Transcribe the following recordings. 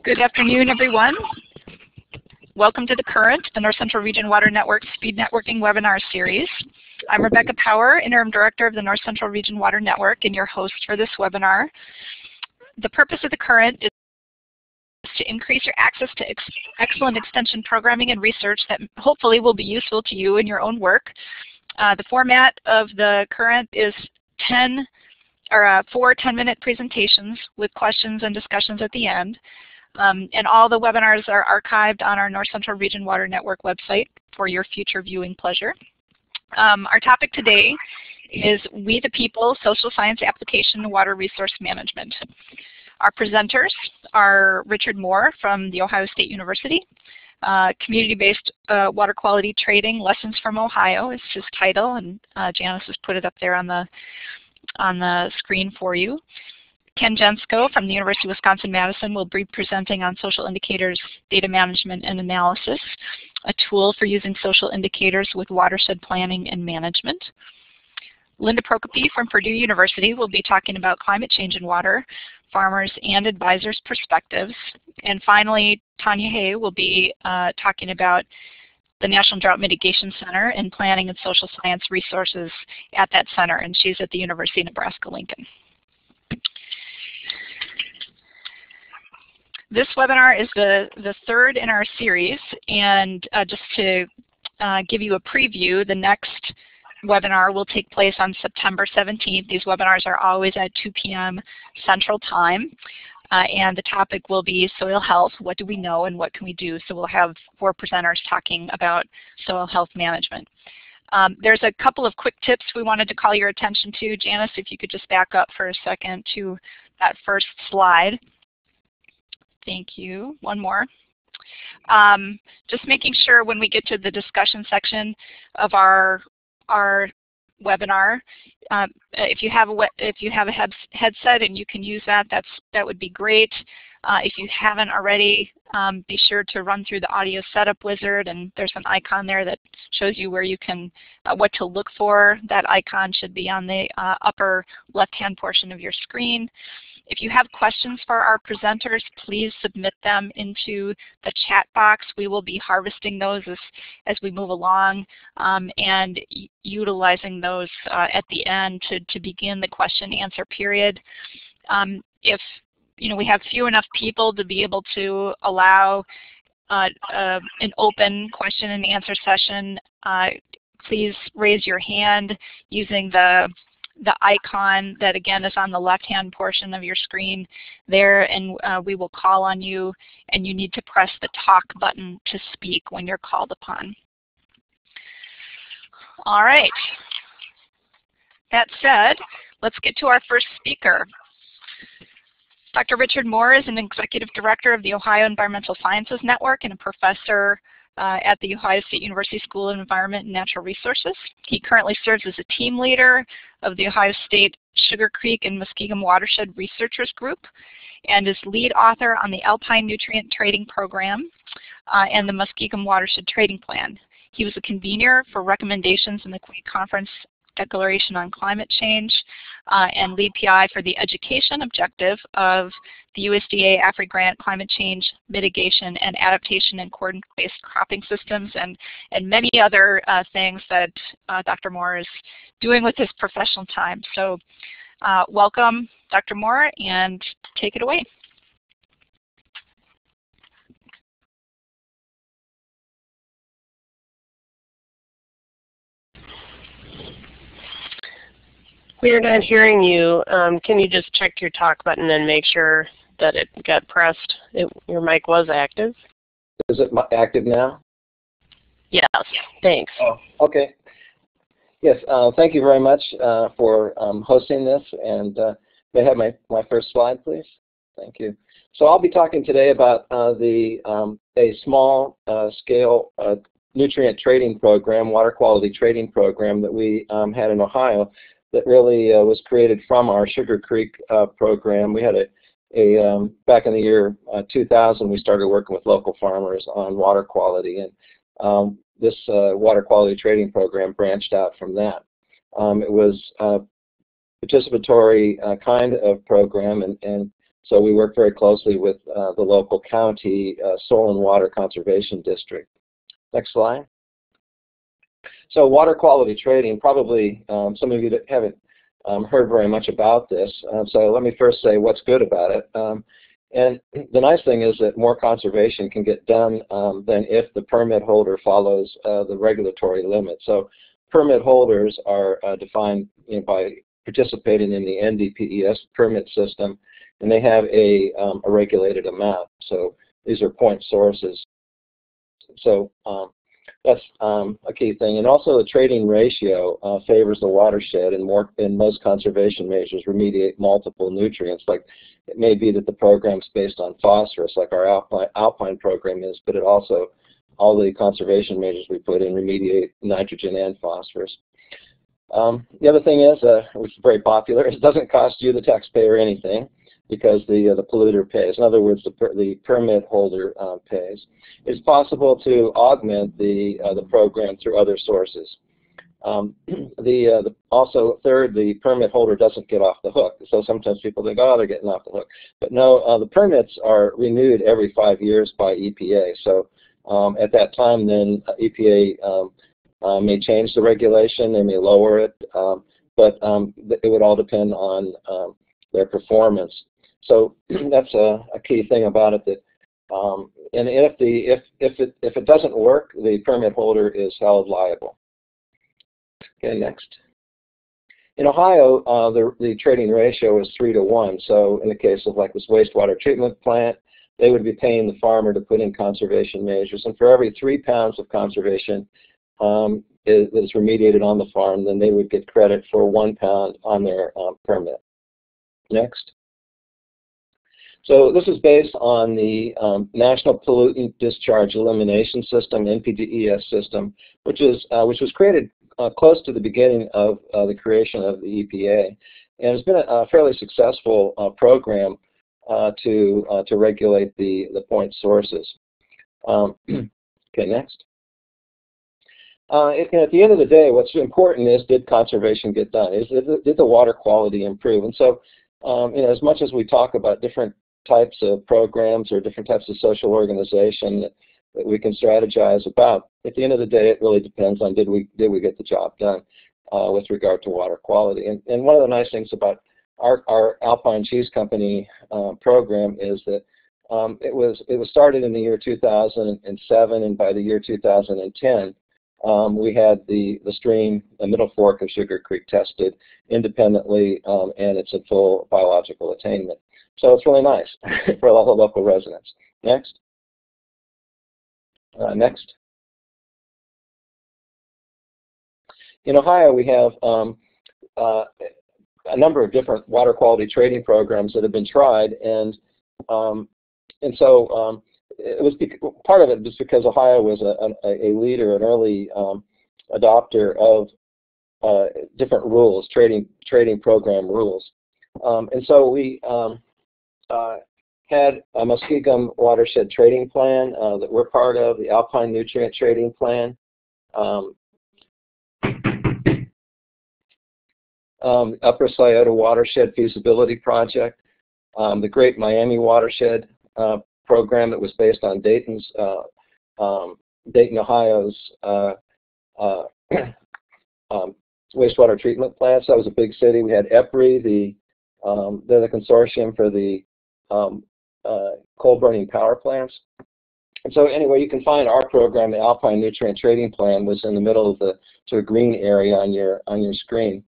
Good afternoon, everyone. Welcome to the current, the North Central Region Water Network Speed Networking webinar series. I'm Rebecca Power, Interim Director of the North Central Region Water Network and your host for this webinar. The purpose of the current is to increase your access to excellent extension programming and research that hopefully will be useful to you in your own work. The format of the current is 4 10-minute presentations with questions and discussions at the end. And all the webinars are archived on our North Central Region Water Network website for your future viewing pleasure. Our topic today is We the People, Social Science Application and Water Resource Management. Our presenters are Richard Moore from The Ohio State University. Community-Based Water Quality Trading, Lessons from Ohio is his title, and Janice has put it up there on the screen for you. Ken Genskow from the University of Wisconsin-Madison will be presenting on social indicators, data management and analysis, a tool for using social indicators with watershed planning and management. Linda Prokopy from Purdue University will be talking about climate change in water, farmers and advisors' perspectives. And finally, Tanya Hay will be talking about the National Drought Mitigation Center and planning and social science resources at that center, and she's at the University of Nebraska-Lincoln. This webinar is the third in our series, and just to give you a preview, the next webinar will take place on September 17th. These webinars are always at 2 p.m. Central Time, and the topic will be soil health. What do we know and what can we do? So we'll have 4 presenters talking about soil health management. There's a couple of quick tips we wanted to call your attention to. Janice, if you could just back up for a second to that first slide. Thank you. One more. Just making sure when we get to the discussion section of our webinar, if you have a headset and you can use that, that would be great. If you haven't already, be sure to run through the audio setup wizard, and there's an icon there that shows you where you can what to look for. That icon should be on the upper left-hand portion of your screen. If you have questions for our presenters, please submit them into the chat box. We will be harvesting those as we move along and utilizing those at the end to begin the question and answer period. If we have few enough people to be able to allow an open question and answer session, please raise your hand using the icon that again is on the left-hand portion of your screen there, and we will call on you, and you need to press the talk button to speak when you're called upon. All right. That said, let's get to our first speaker. Dr. Richard Moore is an Executive Director of the Ohio Environmental Sciences Network and a professor at the Ohio State University School of Environment and Natural Resources. He currently serves as a team leader of the Ohio State Sugar Creek and Muskingum Watershed Researchers Group and is lead author on the Alpine Nutrient Trading Program and the Muskingum Watershed Trading Plan. He was a convener for recommendations in the Queen Conference Declaration on Climate Change and lead PI for the education objective of the USDA AFRI-Grant Climate Change Mitigation and Adaptation and Coordinate-Based Cropping Systems and many other things that Dr. Moore is doing with his professional time. So welcome, Dr. Moore, and take it away. We are not hearing you. Can you just check your talk button and make sure that it got pressed? Your mic was active. Is it active now? Yes, thanks. Oh, okay. Yes, thank you very much for hosting this. And may I have my first slide, please? Thank you. So I'll be talking today about a small scale nutrient trading program, water quality trading program that we had in Ohio that really was created from our Sugar Creek program. We had back in the year 2000, we started working with local farmers on water quality, and water quality trading program branched out from that. It was a participatory kind of program, and so we worked very closely with the local county soil and water conservation district. Next slide. So water quality trading, probably some of you that haven't heard very much about this. So let me first say what's good about it. And the nice thing is that more conservation can get done than if the permit holder follows the regulatory limit. So permit holders are defined by participating in the NDPES permit system, and they have a regulated amount. So these are point sources. So that's a key thing. And also the trading ratio favors the watershed, and most conservation measures remediate multiple nutrients. Like it may be that the program's based on phosphorus, like our Alpine program is, but it also, all the conservation measures we put in remediate nitrogen and phosphorus. The other thing is, which is very popular, it doesn't cost you, the taxpayer, anything, because the polluter pays. In other words, the permit holder pays. It's possible to augment the program through other sources. Also, third, the permit holder doesn't get off the hook. So sometimes people think, oh, they're getting off the hook. But no, the permits are renewed every 5 years by EPA. So at that time, then EPA may change the regulation, they may lower it, but it would all depend on their performance. So that's a key thing about it. That and if it doesn't work, the permit holder is held liable. Okay, next. In Ohio, the trading ratio is 3 to 1. So in the case of like this wastewater treatment plant, they would be paying the farmer to put in conservation measures, and for every 3 pounds of conservation that is remediated on the farm, then they would get credit for 1 pound on their permit. Next. So this is based on the National Pollutant Discharge Elimination System, NPDES system, which was created close to the beginning of the creation of the EPA, and it's been a fairly successful program to regulate the point sources. Okay, next. At the end of the day, what's important is, did conservation get done? Did the water quality improve? And so, as much as we talk about different types of programs or different types of social organization that we can strategize about, at the end of the day, it really depends on did we get the job done with regard to water quality. And one of the nice things about our Alpine Cheese Company program is that it was started in the year 2007, and by the year 2010, we had the stream, the Middle Fork of Sugar Creek, tested independently, and it's in full biological attainment. So it's really nice for all the local residents. Next. Next. In Ohio, we have a number of different water quality trading programs that have been tried, and so it was part of it just because Ohio was a leader, an early adopter of different rules, trading program rules, and so we had a Muskegum watershed trading plan that we're part of, the Alpine nutrient trading plan, Upper Scioto watershed feasibility project, the Great Miami watershed program that was based on Dayton, Ohio's wastewater treatment plants. That was a big city. We had EPRI, they're the consortium for the coal burning power plants. And so anyway, you can find our program, the Alpine Nutrient Trading Plan, was in the middle of the sort of green area on your screen.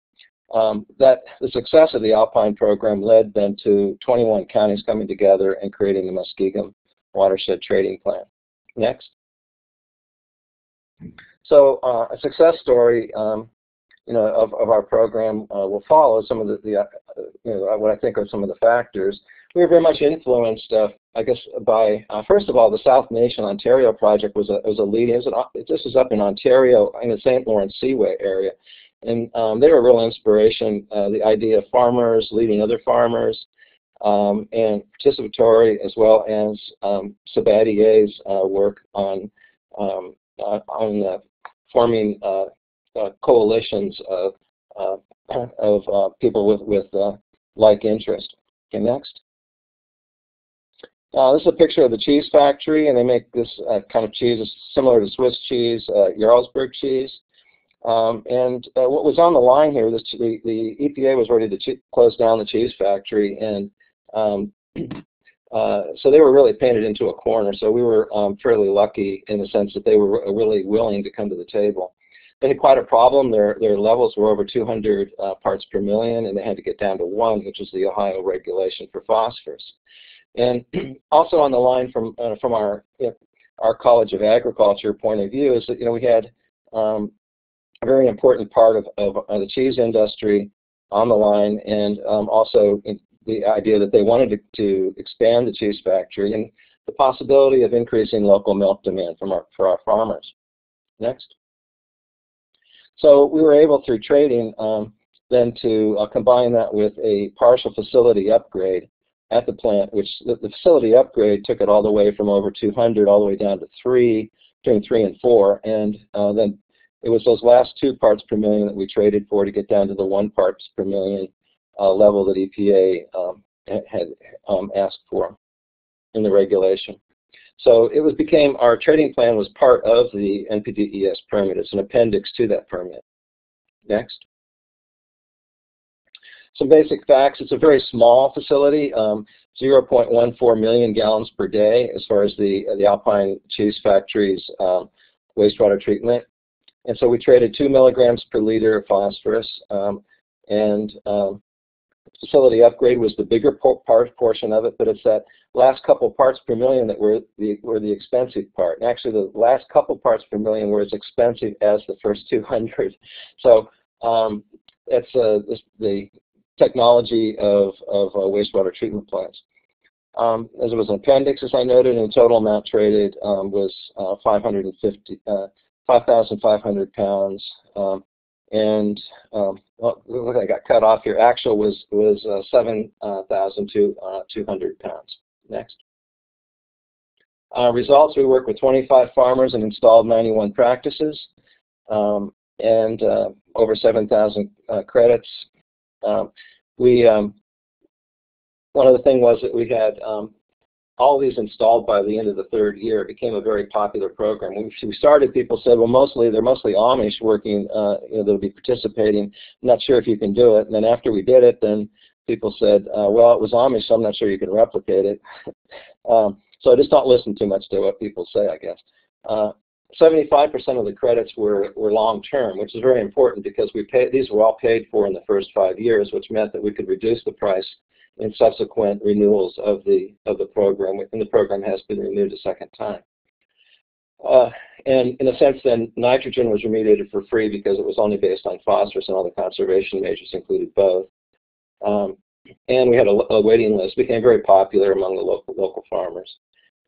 The success of the Alpine program led then to 21 counties coming together and creating the Muskegum Watershed Trading Plan. Next. So a success story, of our program will follow some of the what I think are some of the factors. We were very much influenced, I guess, by first of all, the South Nation Ontario project was a leading. This was up in Ontario in the St. Lawrence Seaway area. And they were a real inspiration, the idea of farmers leading other farmers, and participatory, as well as Sabatier's work on on forming coalitions of people with like interest. Okay, next. This is a picture of the cheese factory, and they make this kind of cheese. It's similar to Swiss cheese, Jarlsberg cheese. And what was on the line here, the EPA was ready to close down the cheese factory, and so they were really painted into a corner. So we were fairly lucky in the sense that they were really willing to come to the table. They had quite a problem. Their levels were over 200 parts per million, and they had to get down to 1, which is the Ohio regulation for phosphorus. And also on the line from our College of Agriculture point of view is that we had a very important part of the cheese industry on the line, and also the idea that they wanted to expand the cheese factory and the possibility of increasing local milk demand for our farmers. Next. So we were able through trading then to combine that with a partial facility upgrade at the plant, which the facility upgrade took it all the way from over 200 all the way down to 3, between 3 and 4, and then it was those last 2 parts per million that we traded for to get down to the 1 parts per million level that EPA had asked for in the regulation. So it became, our trading plan was part of the NPDES permit. It's an appendix to that permit. Next. Some basic facts. It's a very small facility, 0.14 million gallons per day as far as the Alpine cheese factory's wastewater treatment. And so we traded 2 milligrams per liter of phosphorus, and facility upgrade was the bigger portion of it, but it's that last couple parts per million that were the expensive part. And actually, the last couple parts per million were as expensive as the first 200. So that's the technology of wastewater treatment plants. As it was an appendix, as I noted, and the total amount traded was 5,500 pounds. And look, I got cut off here. Actual was 7,200 pounds. Next. Results: we worked with 25 farmers and installed 91 practices, and over 7,000 credits. One of the things was that we had all these installed by the end of the 3rd year. It became a very popular program. When we started, people said, well, they're mostly Amish working, that'll be participating. I'm not sure if you can do it. And then after we did it, then people said, well, it was Amish, so I'm not sure you can replicate it. So I just don't listen too much to what people say, I guess. 75% of the credits were long-term, which is very important because these were all paid for in the first 5 years, which meant that we could reduce the price in subsequent renewals of the program, and the program has been renewed a second time. And in a sense, then nitrogen was remediated for free because it was only based on phosphorus, and all the conservation measures included both. And we had a waiting list. It became very popular among the local farmers.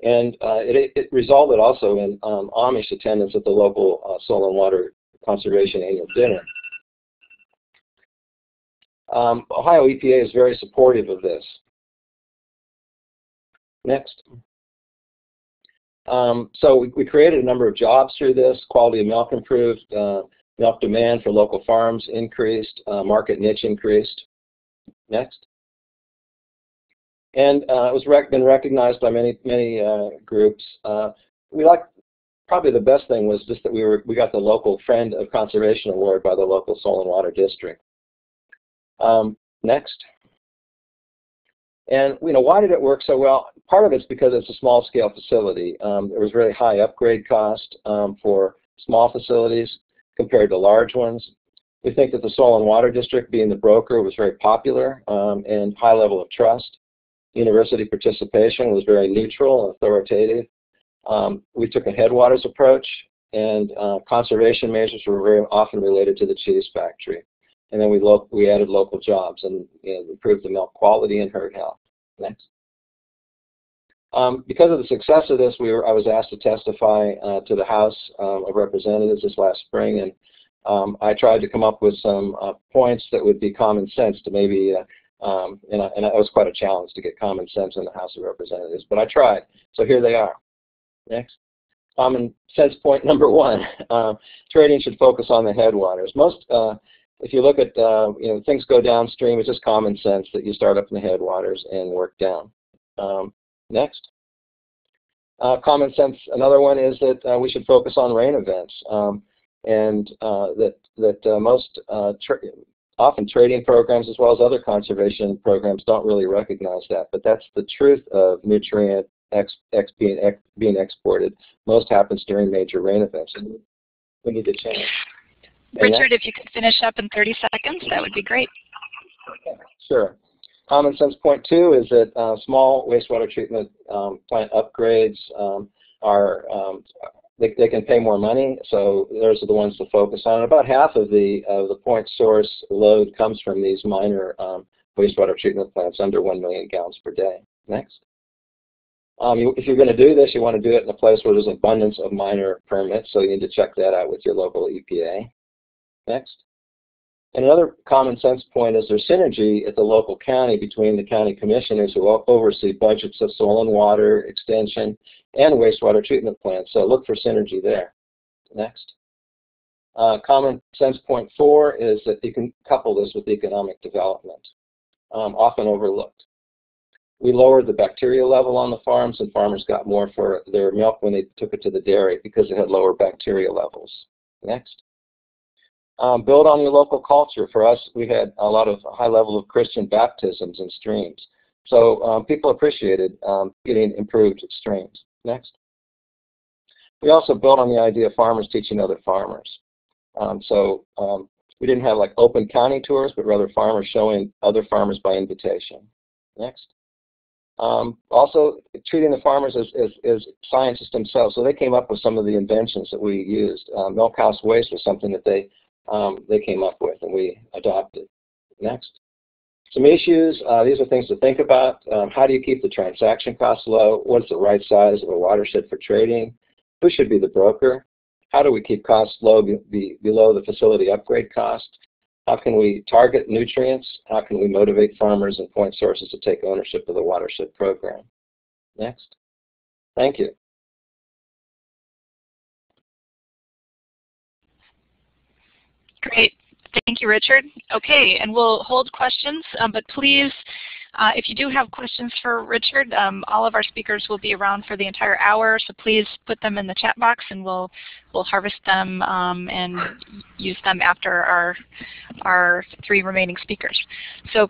And it resulted also in Amish attendance at the local Soil and Water Conservation Annual Dinner. Ohio EPA is very supportive of this. Next. So we created a number of jobs through this. Quality of milk improved. Milk demand for local farms increased. Market niche increased. Next. And it was been recognized by many groups. Probably the best thing was just that we got the local Friend of Conservation Award by the local Soil and Water District. Next. And why did it work so well? Part of it's because it's a small-scale facility. There was really high upgrade cost for small facilities compared to large ones. We think that the Soil and Water District, being the broker, was very popular and high level of trust. University participation was very neutral and authoritative. We took a headwaters approach, and conservation measures were very often related to the cheese factory. And then we added local jobs and improved the milk quality and herd health. Next. Because of the success of this, I was asked to testify to the House of Representatives this last spring, and I tried to come up with some points that would be common sense to maybe, and it was quite a challenge to get common sense in the House of Representatives, but I tried. So here they are. Next. common sense point number one, trading should focus on the headwaters. If you look at, things go downstream, it's just common sense that you start up in the headwaters and work down. Next. Common sense, another one is that we should focus on rain events, and most often trading programs as well as other conservation programs don't really recognize that, but that's the truth of nutrient being exported. Most happens during major rain events, and we need to change. Richard, if you could finish up in 30 seconds, that would be great. Okay. Sure. Common sense point two is that small wastewater treatment plant upgrades they can pay more money, so those are the ones to focus on. About half of the point source load comes from these minor wastewater treatment plants under 1 million gallons per day. Next. If you're going to do this, you want to do it in a place where there's abundance of minor permits, so you need to check that out with your local EPA. Next. And another common sense point is there's synergy at the local county between the county commissioners who oversee budgets of soil and water, extension, and wastewater treatment plants. So look for synergy there. Next. Common sense point four is that you can couple this with economic development, often overlooked. We lowered the bacteria level on the farms, and farmers got more for their milk when they took it to the dairy because it had lower bacteria levels. Next. Build on your local culture. For us, we had a lot of high level of Christian baptisms in streams. So people appreciated getting improved streams. Next. We also built on the idea of farmers teaching other farmers. We didn't have like open county tours, but rather farmers showing other farmers by invitation. Next. Also treating the farmers as scientists themselves. So they came up with some of the inventions that we used. Milk house waste was something that they came up with and we adopted. Next. Some issues, these are things to think about. How do you keep the transaction costs low? What's the right size of a watershed for trading? Who should be the broker? How do we keep costs low below the facility upgrade cost? How can we target nutrients? How can we motivate farmers and point sources to take ownership of the watershed program? Next. Thank you. Great. Thank you, Richard. Okay, and we'll hold questions, but please, if you do have questions for Richard, all of our speakers will be around for the entire hour, so please put them in the chat box and we'll harvest them and use them after our three remaining speakers. So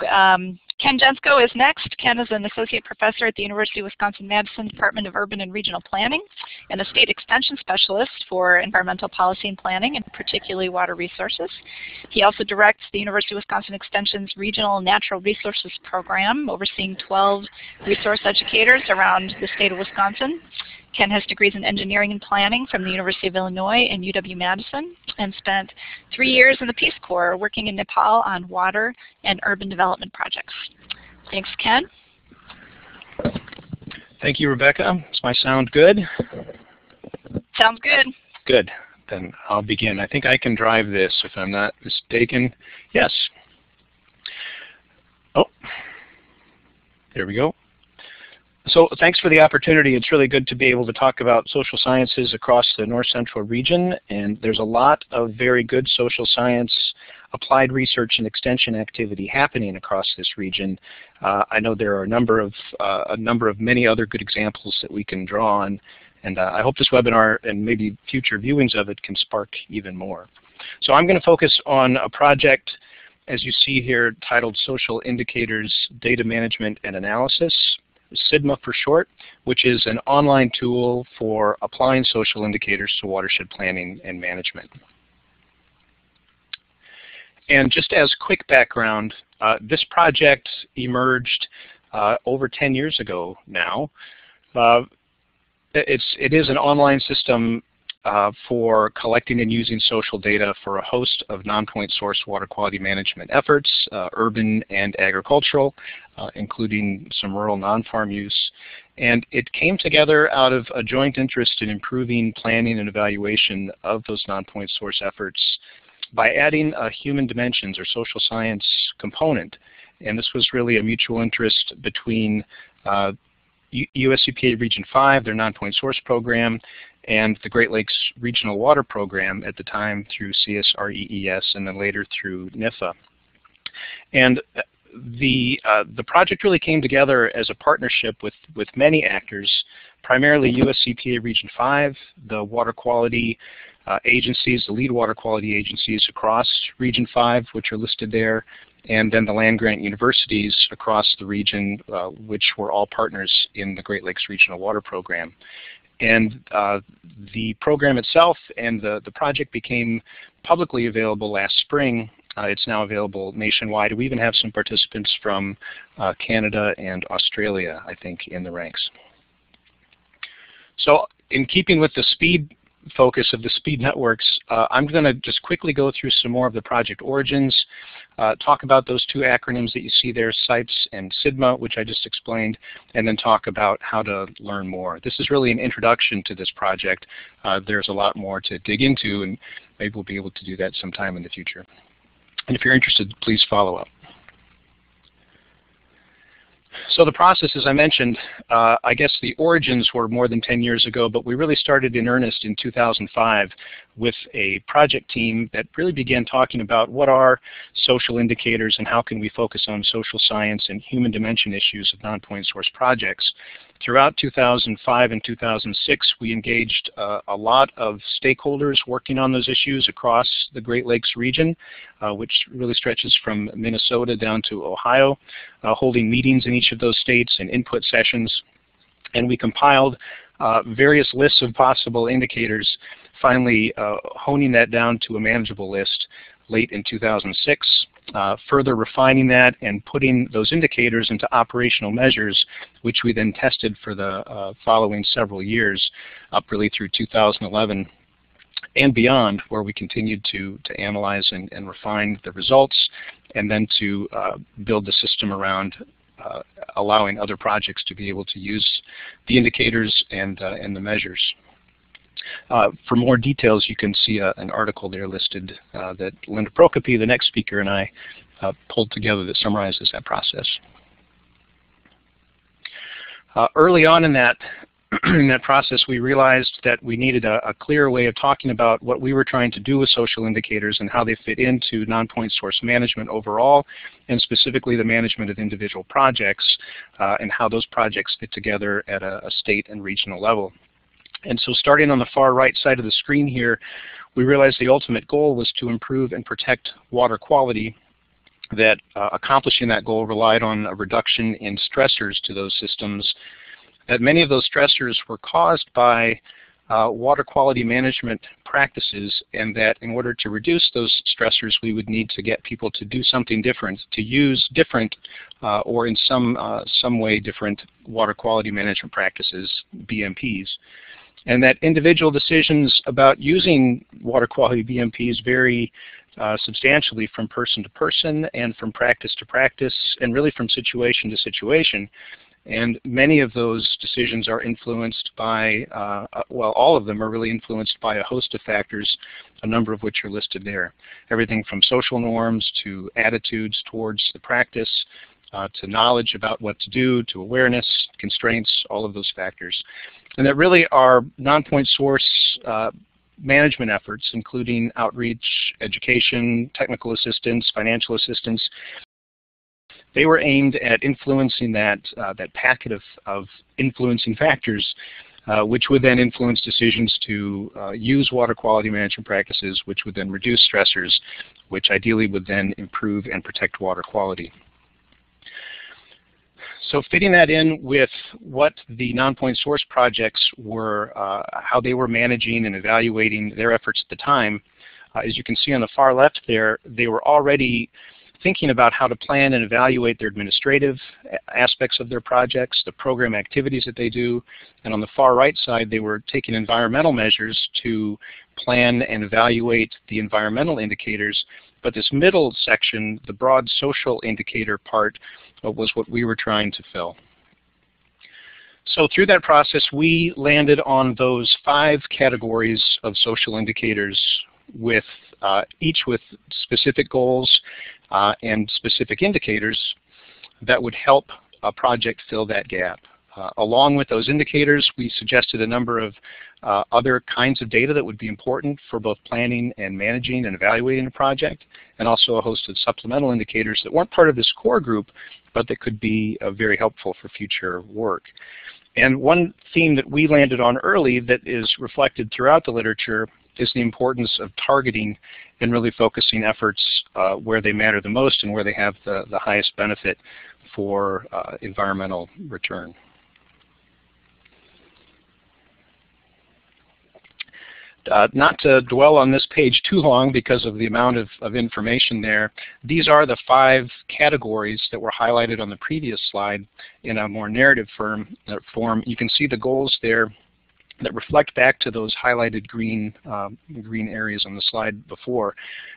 Ken Genskow is next. Ken is an associate professor at the University of Wisconsin-Madison Department of Urban and Regional Planning and a state extension specialist for environmental policy and planning, and particularly water resources. He also directs the University of Wisconsin Extension's Regional Natural Resources Program, overseeing 12 resource educators around the state of Wisconsin. Ken has degrees in engineering and planning from the University of Illinois and UW-Madison, and spent 3 years in the Peace Corps working in Nepal on water and urban development projects. Thanks, Ken. Thank you, Rebecca. Does my sound good? Sounds good. Good. Then I'll begin. I think I can drive this if I'm not mistaken. Yes. Oh, there we go. So thanks for the opportunity. It's really good to be able to talk about social sciences across the North Central region, and there's a lot of very good social science applied research and extension activity happening across this region. I know there are a number of many other good examples that we can draw on, and I hope this webinar and maybe future viewings of it can spark even more. So I'm going to focus on a project, as you see here, titled Social Indicators Data Management and Analysis, SIDMA for short, which is an online tool for applying social indicators to watershed planning and management. And just as quick background, this project emerged over 10 years ago now. It is an online system for collecting and using social data for a host of non-point source water quality management efforts, urban and agricultural, including some rural non-farm use. And it came together out of a joint interest in improving planning and evaluation of those non-point source efforts by adding a human dimensions or social science component. And this was really a mutual interest between US EPA Region 5, their non-point source program, and the Great Lakes Regional Water Program at the time through CSREES and then later through NIFA. And the project really came together as a partnership with many actors, primarily US EPA Region 5, the water quality agencies, the lead water quality agencies across Region 5, which are listed there, and then the land-grant universities across the region, which were all partners in the Great Lakes Regional Water Program. And the program itself and the project became publicly available last spring. It's now available nationwide. We even have some participants from Canada and Australia, I think, in the ranks. So in keeping with the speed focus of the SPEED networks, I'm going to just quickly go through some more of the project origins, talk about those two acronyms that you see there, SIPES and SIDMA, which I just explained, and then talk about how to learn more. This is really an introduction to this project. There's a lot more to dig into, and maybe we'll be able to do that sometime in the future. And if you're interested, please follow up. So the process, as I mentioned, I guess the origins were more than 10 years ago, but we really started in earnest in 2005 with a project team that really began talking about what are social indicators and how can we focus on social science and human dimension issues of non-point source projects. Throughout 2005 and 2006, we engaged a lot of stakeholders working on those issues across the Great Lakes region, which really stretches from Minnesota down to Ohio, holding meetings in each of those states and input sessions. And we compiled various lists of possible indicators, finally honing that down to a manageable list late in 2006, further refining that and putting those indicators into operational measures, which we then tested for the following several years, up really through 2011 and beyond, where we continued to analyze and refine the results, and then to build the system around allowing other projects to be able to use the indicators and the measures. For more details, you can see an article there listed that Linda Prokopy, the next speaker, and I pulled together that summarizes that process. Early on in that process, we realized that we needed a clear way of talking about what we were trying to do with social indicators and how they fit into non-point source management overall, and specifically the management of individual projects and how those projects fit together at a state and regional level. And so starting on the far right side of the screen here, we realized the ultimate goal was to improve and protect water quality, that accomplishing that goal relied on a reduction in stressors to those systems, that many of those stressors were caused by water quality management practices, and that in order to reduce those stressors, we would need to get people to do something different, to use different or in some way different water quality management practices, BMP'S. And that individual decisions about using water quality BMP'S vary substantially from person to person and from practice to practice and really from situation to situation. And many of those decisions are influenced by, well, all of them are really influenced by a host of factors, a number of which are listed there. Everything from social norms to attitudes towards the practice, to knowledge about what to do, to awareness, constraints, all of those factors. And that really are non-point source management efforts, including outreach, education, technical assistance, financial assistance. They were aimed at influencing that packet of influencing factors, which would then influence decisions to use water quality management practices, which would then reduce stressors, which ideally would then improve and protect water quality. So fitting that in with what the non-point source projects were, how they were managing and evaluating their efforts at the time, as you can see on the far left there, they were already thinking about how to plan and evaluate their administrative aspects of their projects, the program activities that they do, and on the far right side they were taking environmental measures to plan and evaluate the environmental indicators. But this middle section, the broad social indicator part, was what we were trying to fill. So through that process, we landed on those 5 categories of social indicators, with each with specific goals and specific indicators that would help a project fill that gap. Along with those indicators, we suggested a number of other kinds of data that would be important for both planning and managing and evaluating a project, and also a host of supplemental indicators that weren't part of this core group, but that could be very helpful for future work. And one theme that we landed on early that is reflected throughout the literature is the importance of targeting and really focusing efforts where they matter the most and where they have the highest benefit for environmental return. Not to dwell on this page too long because of the amount of information there, these are the 5 categories that were highlighted on the previous slide in a more narrative form. You can see the goals there that reflect back to those highlighted green areas on the slide before.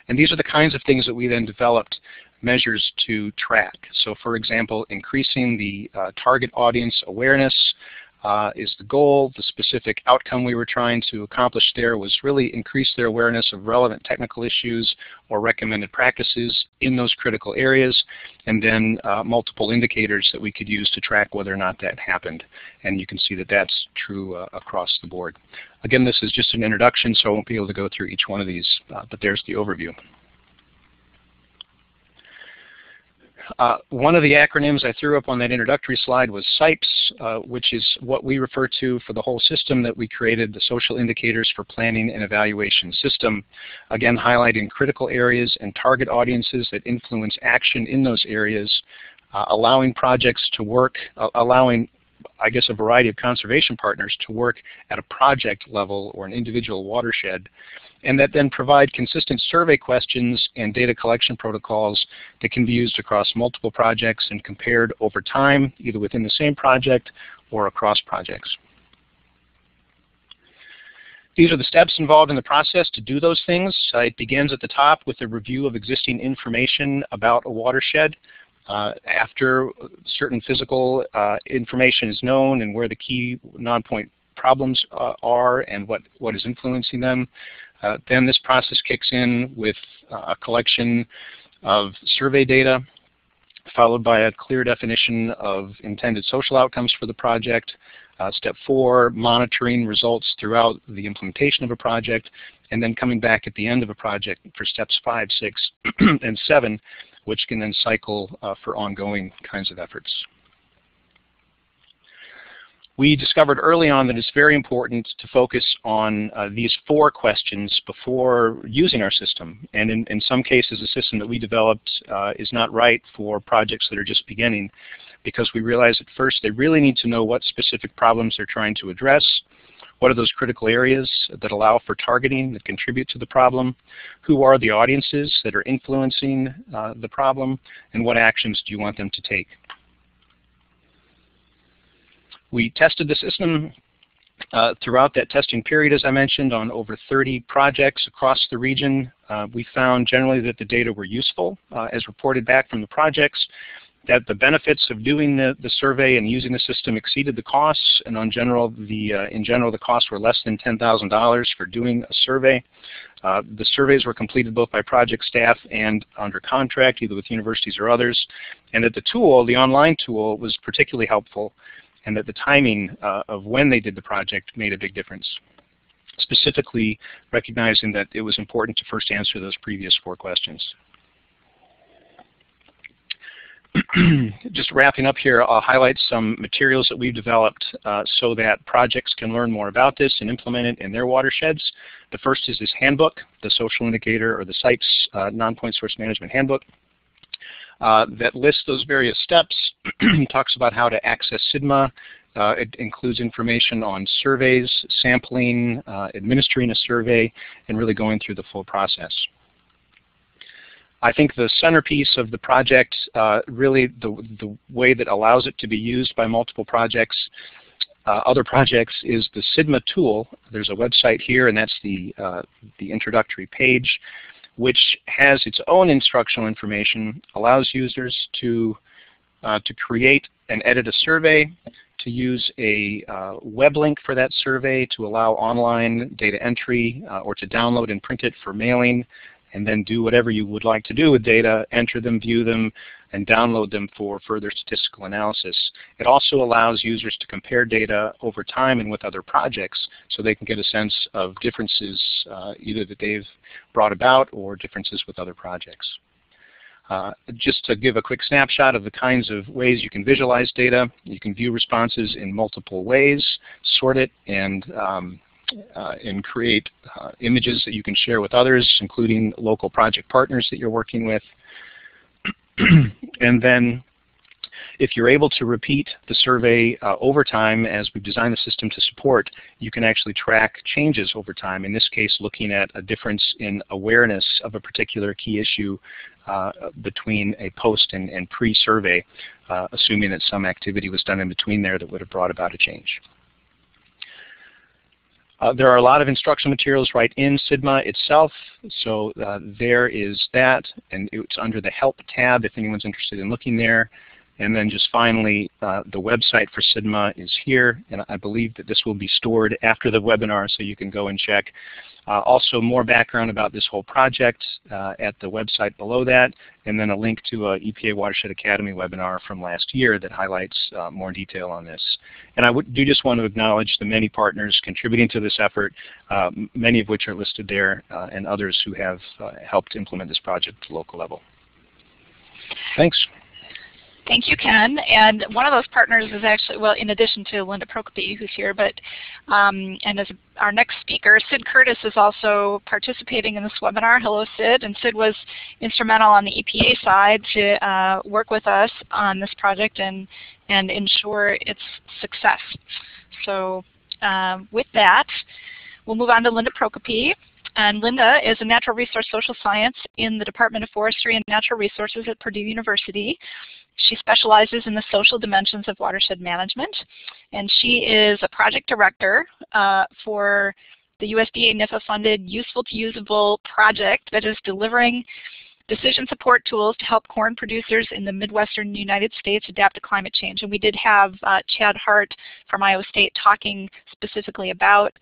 And these are the kinds of things that we then developed measures to track. So for example, increasing the target audience awareness is the goal. The specific outcome we were trying to accomplish there was really increase their awareness of relevant technical issues or recommended practices in those critical areas, and then multiple indicators that we could use to track whether or not that happened. And you can see that that's true across the board. Again, this is just an introduction, so I won't be able to go through each one of these, but there's the overview. One of the acronyms I threw up on that introductory slide was SIPES, which is what we refer to for the whole system that we created, the Social Indicators for Planning and Evaluation System. Again, highlighting critical areas and target audiences that influence action in those areas, allowing projects to work, allowing, I guess, a variety of conservation partners to work at a project level or an individual watershed, and that then provide consistent survey questions and data collection protocols that can be used across multiple projects and compared over time, either within the same project or across projects. These are the steps involved in the process to do those things. It begins at the top with a review of existing information about a watershed. After certain physical information is known and where the key non-point problems are and what is influencing them, then this process kicks in with a collection of survey data, followed by a clear definition of intended social outcomes for the project. Step 4, monitoring results throughout the implementation of a project, and then coming back at the end of a project for steps 5, 6, and 7, which can then cycle for ongoing kinds of efforts. We discovered early on that it's very important to focus on these 4 questions before using our system. And in some cases, the system that we developed is not right for projects that are just beginning, because we realize at first they really need to know what specific problems they're trying to address, what are those critical areas that allow for targeting, that contribute to the problem, who are the audiences that are influencing the problem, and what actions do you want them to take. We tested the system throughout that testing period, as I mentioned, on over 30 projects across the region. We found generally that the data were useful, as reported back from the projects, that the benefits of doing the survey and using the system exceeded the costs, and in general the costs were less than $10,000 for doing a survey. The surveys were completed both by project staff and under contract, either with universities or others, and that the tool, the online tool, was particularly helpful, and that the timing of when they did the project made a big difference, specifically recognizing that it was important to first answer those previous 4 questions. Just wrapping up here, I'll highlight some materials that we've developed so that projects can learn more about this and implement it in their watersheds. The first is this handbook, the Social Indicator, or the SIPES Non-Point Source Management Handbook, that lists those various steps, talks about how to access SIDMA. It includes information on surveys, sampling, administering a survey, and really going through the full process. I think the centerpiece of the project, really the way that allows it to be used by multiple projects, other projects, is the SIDMA tool. There's a website here, and that's the introductory page, which has its own instructional information, allows users to create and edit a survey, to use a web link for that survey, to allow online data entry, or to download and print it for mailing, and then do whatever you would like to do with data, enter them, view them, and download them for further statistical analysis. It also allows users to compare data over time and with other projects so they can get a sense of differences either that they've brought about or differences with other projects. Just to give a quick snapshot of the kinds of ways you can visualize data, you can view responses in multiple ways, sort it, and create images that you can share with others, including local project partners that you're working with. And then if you're able to repeat the survey over time, as we've designed the system to support, you can actually track changes over time, in this case looking at a difference in awareness of a particular key issue between a post and pre-survey, assuming that some activity was done in between there that would have brought about a change. There are a lot of instructional materials right in SIDMA itself, so there is that, and it's under the Help tab if anyone's interested in looking there. And then just finally, the website for SIDMA is here, and I believe that this will be stored after the webinar so you can go and check. Also more background about this whole project at the website below that, and then a link to an EPA Watershed Academy webinar from last year that highlights more detail on this. And I do just want to acknowledge the many partners contributing to this effort, many of which are listed there, and others who have helped implement this project at the local level. Thanks. Thank you, Ken. And one of those partners is actually, well, in addition to Linda Prokopy, who's here, but and as our next speaker, Sid Curtis is also participating in this webinar. Hello, Sid. And Sid was instrumental on the EPA side to work with us on this project and ensure its success. So with that, we'll move on to Linda Prokopy. And Linda is a natural resource social science in the Department of Forestry and Natural Resources at Purdue University. She specializes in the social dimensions of watershed management, and she is a project director for the USDA NIFA-funded Useful to Usable project that is delivering decision support tools to help corn producers in the Midwestern United States adapt to climate change. And we did have Chad Hart from Iowa State talking specifically about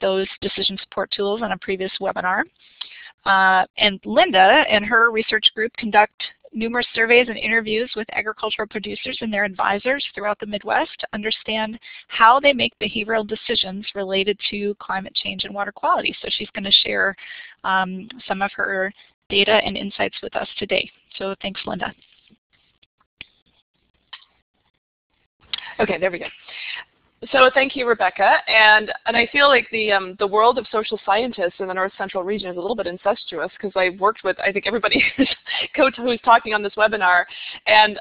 those decision support tools on a previous webinar. And Linda and her research group conduct numerous surveys and interviews with agricultural producers and their advisors throughout the Midwest to understand how they make behavioral decisions related to climate change and water quality. So she's going to share some of her data and insights with us today. So thanks, Linda. Okay, there we go. So thank you, Rebecca, and I feel like the world of social scientists in the North Central region is a little bit incestuous because I've worked with, I think, everybody who's talking on this webinar, and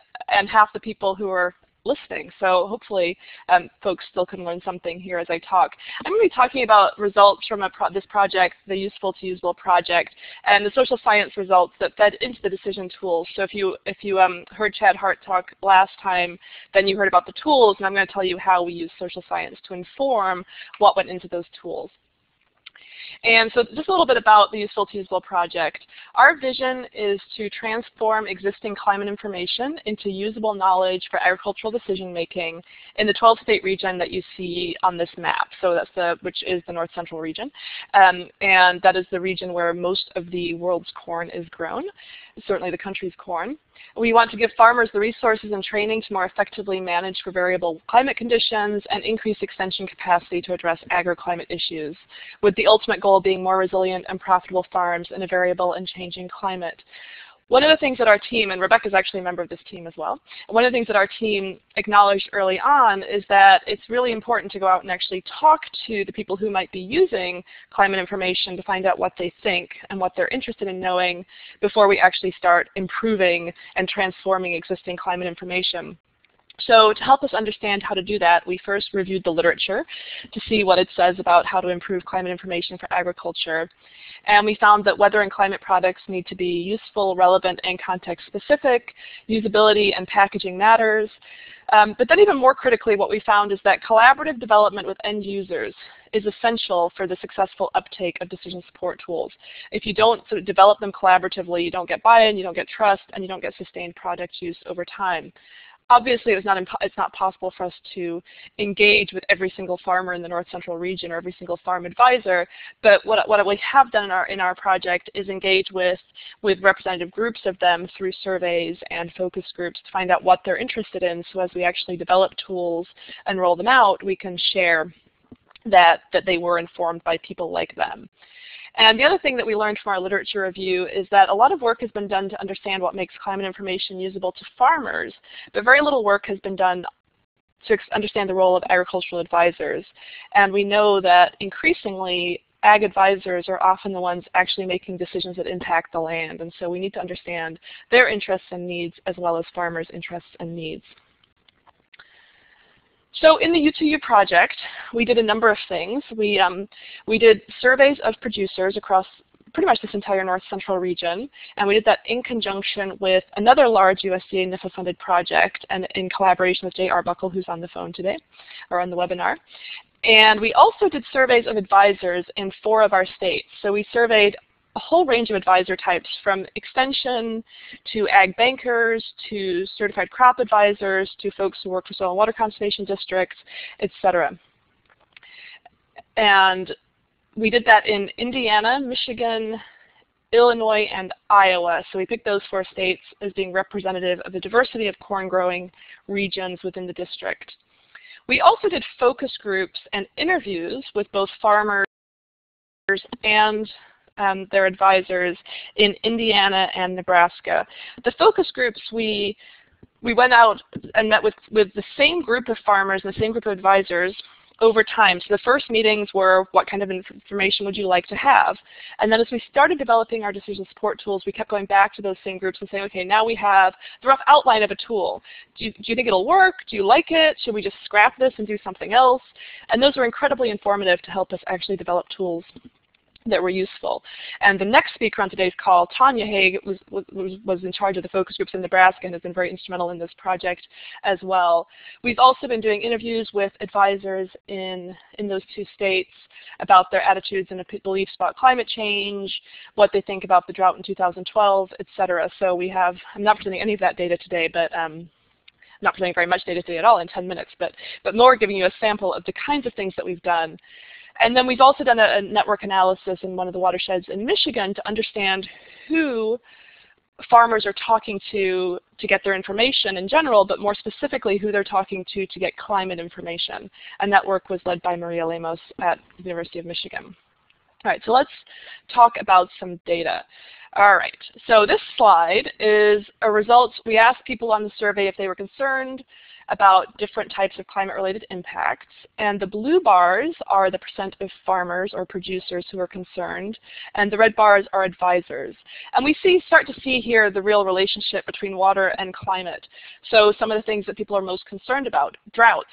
half the people who are listening. So hopefully folks still can learn something here as I talk. I'm going to be talking about results from this project, the Useful to Usable project, and the social science results that fed into the decision tools. So if you heard Chad Hart talk last time, then you heard about the tools, and I'm going to tell you how we use social science to inform what went into those tools. And so just a little bit about the Useful to Usable project. Our vision is to transform existing climate information into usable knowledge for agricultural decision making in the 12-state region that you see on this map. So that's which is the North Central region. And that is the region where most of the world's corn is grown, certainly the country's corn. We want to give farmers the resources and training to more effectively manage for variable climate conditions and increase extension capacity to address agroclimate issues, with the ultimate goal being more resilient and profitable farms in a variable and changing climate. One of the things that our team, and Rebecca's actually a member of this team as well, one of the things that our team acknowledged early on is that it's really important to go out and actually talk to the people who might be using climate information to find out what they think and what they're interested in knowing before we actually start improving and transforming existing climate information. So to help us understand how to do that, we first reviewed the literature to see what it says about how to improve climate information for agriculture. And we found that weather and climate products need to be useful, relevant, and context-specific. Usability and packaging matters. But then even more critically, what we found is that collaborative development with end users is essential for the successful uptake of decision support tools. If you don't sort of develop them collaboratively, you don't get buy-in, you don't get trust, and you don't get sustained product use over time. obviously it's not possible for us to engage with every single farmer in the North Central region or every single farm advisor, but what we have done in our project is engage with representative groups of them through surveys and focus groups to find out what they're interested in, so as we actually develop tools and roll them out, we can share that they were informed by people like them. And the other thing that we learned from our literature review is that a lot of work has been done to understand what makes climate information usable to farmers, but very little work has been done to understand the role of agricultural advisors. And we know that increasingly, ag advisors are often the ones actually making decisions that impact the land. And so we need to understand their interests and needs as well as farmers' interests and needs. So in the U2U project, we did a number of things. We did surveys of producers across pretty much this entire North Central region, and we did that in conjunction with another large USDA NIFA-funded project and in collaboration with Jay Arbuckle, who's on the phone today, or on the webinar. And we also did surveys of advisors in 4 of our states. So we surveyed a whole range of advisor types, from extension to ag bankers to certified crop advisors to folks who work for soil and water conservation districts, etc. And we did that in Indiana, Michigan, Illinois, and Iowa. So we picked those 4 states as being representative of the diversity of corn growing regions within the district. We also did focus groups and interviews with both farmers and their advisors in Indiana and Nebraska. The focus groups, we went out and met with the same group of farmers and the same group of advisors over time. So the first meetings were, what kind of information would you like to have? And then as we started developing our decision support tools, we kept going back to those same groups and saying, okay, now we have the rough outline of a tool. Do you think it'll work? Do you like it? Should we just scrap this and do something else? And those were incredibly informative to help us actually develop tools that were useful. And the next speaker on today's call, Tanya Haig, was in charge of the focus groups in Nebraska and has been very instrumental in this project as well. We've also been doing interviews with advisors in those 2 states about their attitudes and beliefs about climate change, what they think about the drought in 2012, etc. So we have, I'm not presenting any of that data today, but not presenting very much data today at all in 10 minutes, but more giving you a sample of the kinds of things that we've done. And then we've also done a network analysis in one of the watersheds in Michigan to understand who farmers are talking to get their information in general, but more specifically who they're talking to get climate information. And that work was led by Maria Lemos at the University of Michigan. All right, so let's talk about some data. All right, so this slide is a result. We asked people on the survey if they were concerned about different types of climate-related impacts. And the blue bars are the percent of farmers or producers who are concerned, and the red bars are advisors. And we start to see here the real relationship between water and climate. So some of the things that people are most concerned about: droughts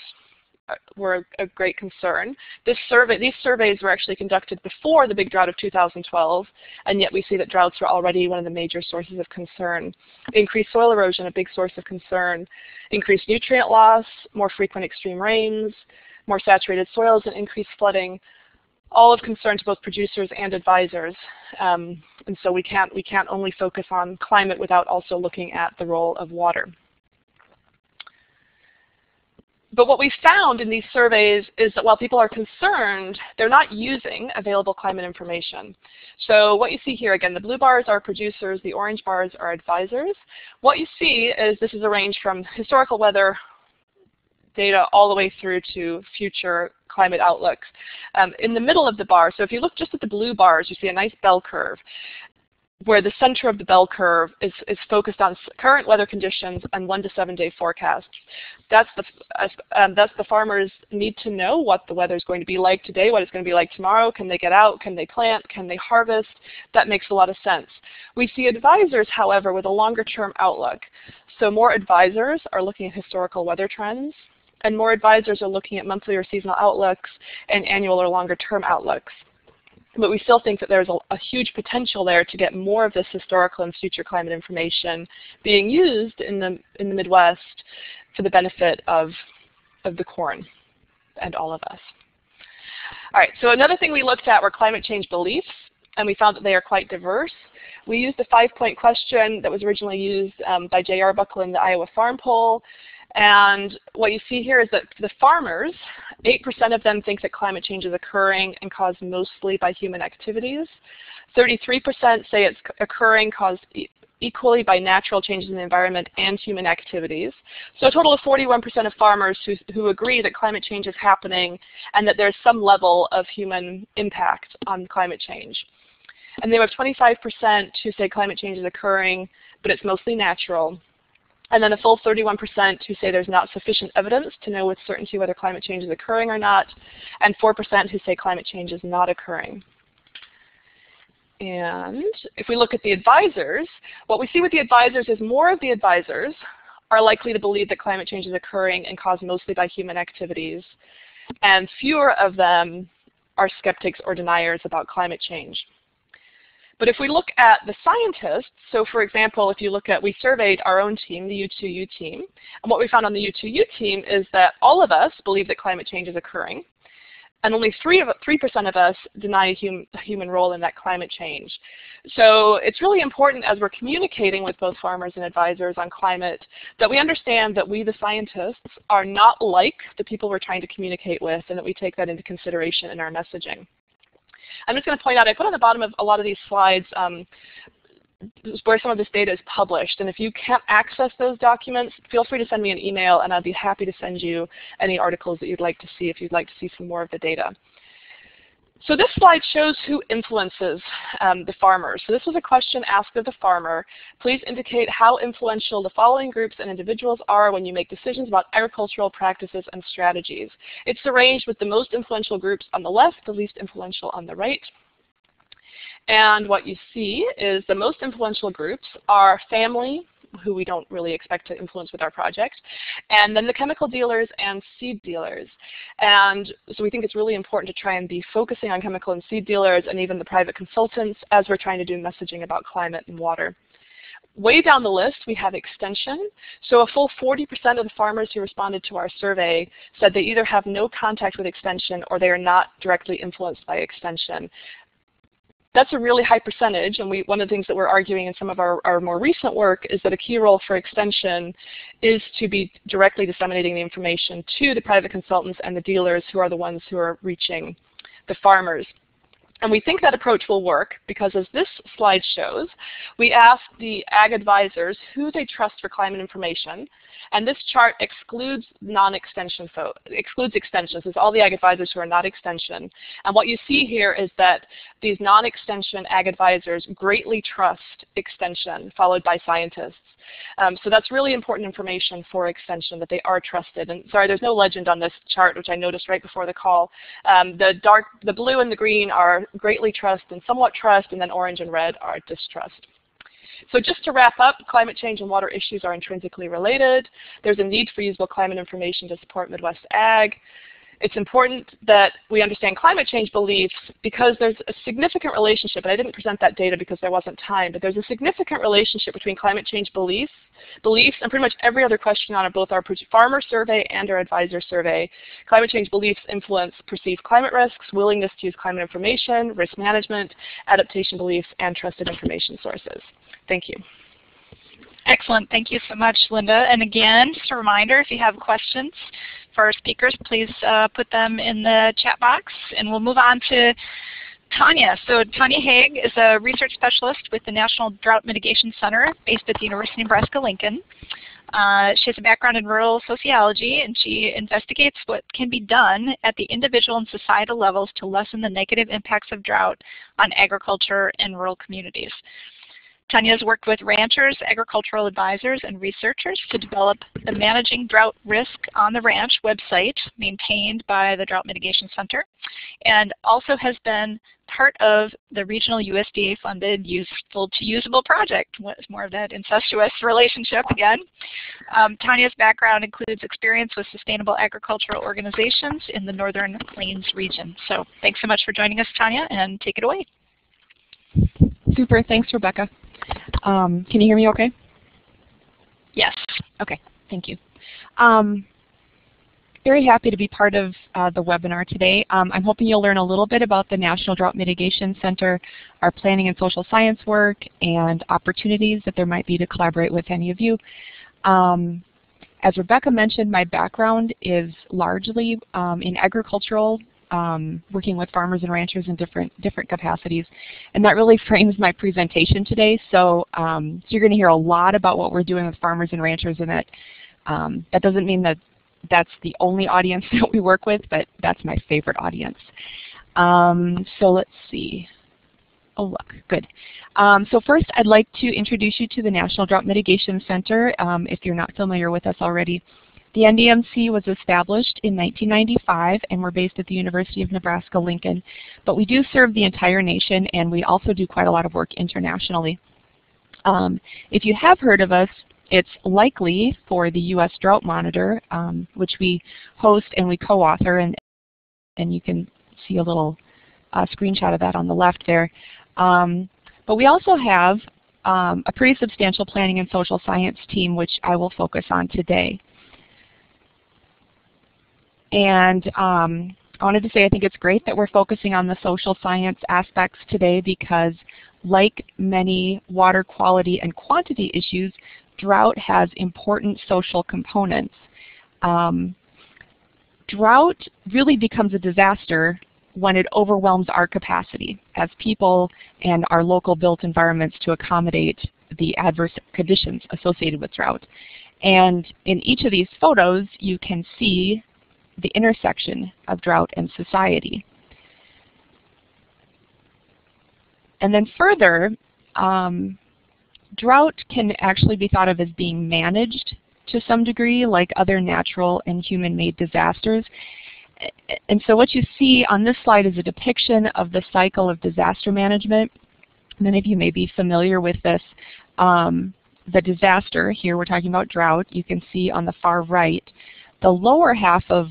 were a great concern. These surveys were actually conducted before the big drought of 2012, and yet we see that droughts were already one of the major sources of concern. Increased soil erosion, a big source of concern. Increased nutrient loss, more frequent extreme rains, more saturated soils, and increased flooding, all of concern to both producers and advisors. And so we can't only focus on climate without also looking at the role of water. But what we found in these surveys is that while people are concerned, they're not using available climate information. So what you see here, again, the blue bars are producers, the orange bars are advisors. What you see is this is a range from historical weather data all the way through to future climate outlooks. In the middle of the bar, so if you look just at the blue bars, you see a nice bell curve, where the center of the bell curve is focused on current weather conditions and 1 to 7 day forecasts. That's the farmers need to know what the weather is going to be like today, what it's going to be like tomorrow. Can they get out? Can they plant? Can they harvest? That makes a lot of sense. We see advisors, however, with a longer term outlook. So more advisors are looking at historical weather trends, and more advisors are looking at monthly or seasonal outlooks and annual or longer term outlooks. But we still think that there's a huge potential there to get more of this historical and future climate information being used in the Midwest for the benefit of the corn and all of us. All right, so another thing we looked at were climate change beliefs, and we found that they are quite diverse. We used the 5-point question that was originally used by Jay Arbuckle in the Iowa Farm Poll, And what you see here is that the farmers, 8% of them think that climate change is occurring and caused mostly by human activities. 33% say it's occurring caused equally by natural changes in the environment and human activities. So a total of 41% of farmers who agree that climate change is happening and that there's some level of human impact on climate change. And they have 25% who say climate change is occurring, but it's mostly natural. And then a full 31% who say there's not sufficient evidence to know with certainty whether climate change is occurring or not, and 4% who say climate change is not occurring. And if we look at the advisors, what we see with the advisors is more of the advisors are likely to believe that climate change is occurring and caused mostly by human activities, and fewer of them are skeptics or deniers about climate change. But if we look at the scientists, so for example, if you look at, we surveyed our own team, the U2U team, and what we found on the U2U team is that all of us believe that climate change is occurring, and only 3% of us deny a human role in that climate change. So it's really important as we're communicating with both farmers and advisors on climate that we understand that we, the scientists, are not like the people we're trying to communicate with, and that we take that into consideration in our messaging. I'm just going to point out, I put on the bottom of a lot of these slides where some of this data is published. And if you can't access those documents, feel free to send me an email, and I'd be happy to send you any articles that you'd like to see if you'd like to see some more of the data. So this slide shows who influences the farmers. So this was a question asked of the farmer. Please indicate how influential the following groups and individuals are when you make decisions about agricultural practices and strategies. It's arranged with the most influential groups on the left, the least influential on the right. And what you see is the most influential groups are family, who we don't really expect to influence with our project, and then the chemical dealers and seed dealers. And so we think it's really important to try and be focusing on chemical and seed dealers and even the private consultants as we're trying to do messaging about climate and water. Way down the list, we have extension. So a full 40% of the farmers who responded to our survey said they either have no contact with extension or they are not directly influenced by extension. That's a really high percentage, and one of the things that we're arguing in some of our more recent work is that a key role for extension is to be directly disseminating the information to the private consultants and the dealers who are the ones who are reaching the farmers. And we think that approach will work because, as this slide shows, we asked the ag advisors who they trust for climate information, and this chart excludes non-extension, excludes extensions. It's all the ag advisors who are not extension. And what you see here is that these non-extension ag advisors greatly trust extension, followed by scientists. So that's really important information for extension, that they are trusted. And sorry, there's no legend on this chart, which I noticed right before the call. The blue and the green are greatly trust and somewhat trust, and then orange and red are distrust. So just to wrap up, climate change and water issues are intrinsically related. There's a need for usable climate information to support Midwest ag. It's important that we understand climate change beliefs because there's a significant relationship, and I didn't present that data because there wasn't time, but there's a significant relationship between climate change beliefs, and pretty much every other question on both our farmer survey and our advisor survey. Climate change beliefs influence perceived climate risks, willingness to use climate information, risk management, adaptation beliefs, and trusted information sources. Thank you. Excellent. Thank you so much, Linda. And again, just a reminder, if you have questions for our speakers, please put them in the chat box, and we'll move on to Tanya. So Tanya Haig is a research specialist with the National Drought Mitigation Center based at the University of Nebraska-Lincoln. She has a background in rural sociology, and she investigates what can be done at the individual and societal levels to lessen the negative impacts of drought on agriculture and rural communities. Tanya has worked with ranchers, agricultural advisors, and researchers to develop the Managing Drought Risk on the Ranch website maintained by the Drought Mitigation Center, and also has been part of the regional USDA-funded Useful to Usable project. It's more of that incestuous relationship again. Tanya's background includes experience with sustainable agricultural organizations in the Northern Plains region. So thanks so much for joining us, Tanya, and take it away. Super. Thanks, Rebecca. Can you hear me okay? Yes. Okay. Thank you. Very happy to be part of the webinar today. I'm hoping you'll learn a little bit about the National Drought Mitigation Center, our planning and social science work, and opportunities that there might be to collaborate with any of you. As Rebecca mentioned, my background is largely in agricultural, working with farmers and ranchers in different capacities, and that really frames my presentation today. So, you're going to hear a lot about what we're doing with farmers and ranchers, and that doesn't mean that that's the only audience that we work with, but that's my favorite audience. So let's see. Oh, look, good. So first, I'd like to introduce you to the National Drought Mitigation Center, if you're not familiar with us already. The NDMC was established in 1995, and we're based at the University of Nebraska-Lincoln. But we do serve the entire nation, and we also do quite a lot of work internationally. If you have heard of us, it's likely for the U.S. Drought Monitor, which we host and we co-author, and you can see a little screenshot of that on the left there. But we also have a pretty substantial planning and social science team, which I will focus on today. And I wanted to say I think it's great that we're focusing on the social science aspects today because, like many water quality and quantity issues, drought has important social components. Drought really becomes a disaster when it overwhelms our capacity as people and our local built environments to accommodate the adverse conditions associated with drought. And in each of these photos, you can see the intersection of drought and society. And then further, drought can actually be thought of as being managed to some degree, like other natural and human-made disasters. And so what you see on this slide is a depiction of the cycle of disaster management. Many of you may be familiar with this. The disaster, here we're talking about drought, you can see on the far right. The lower half of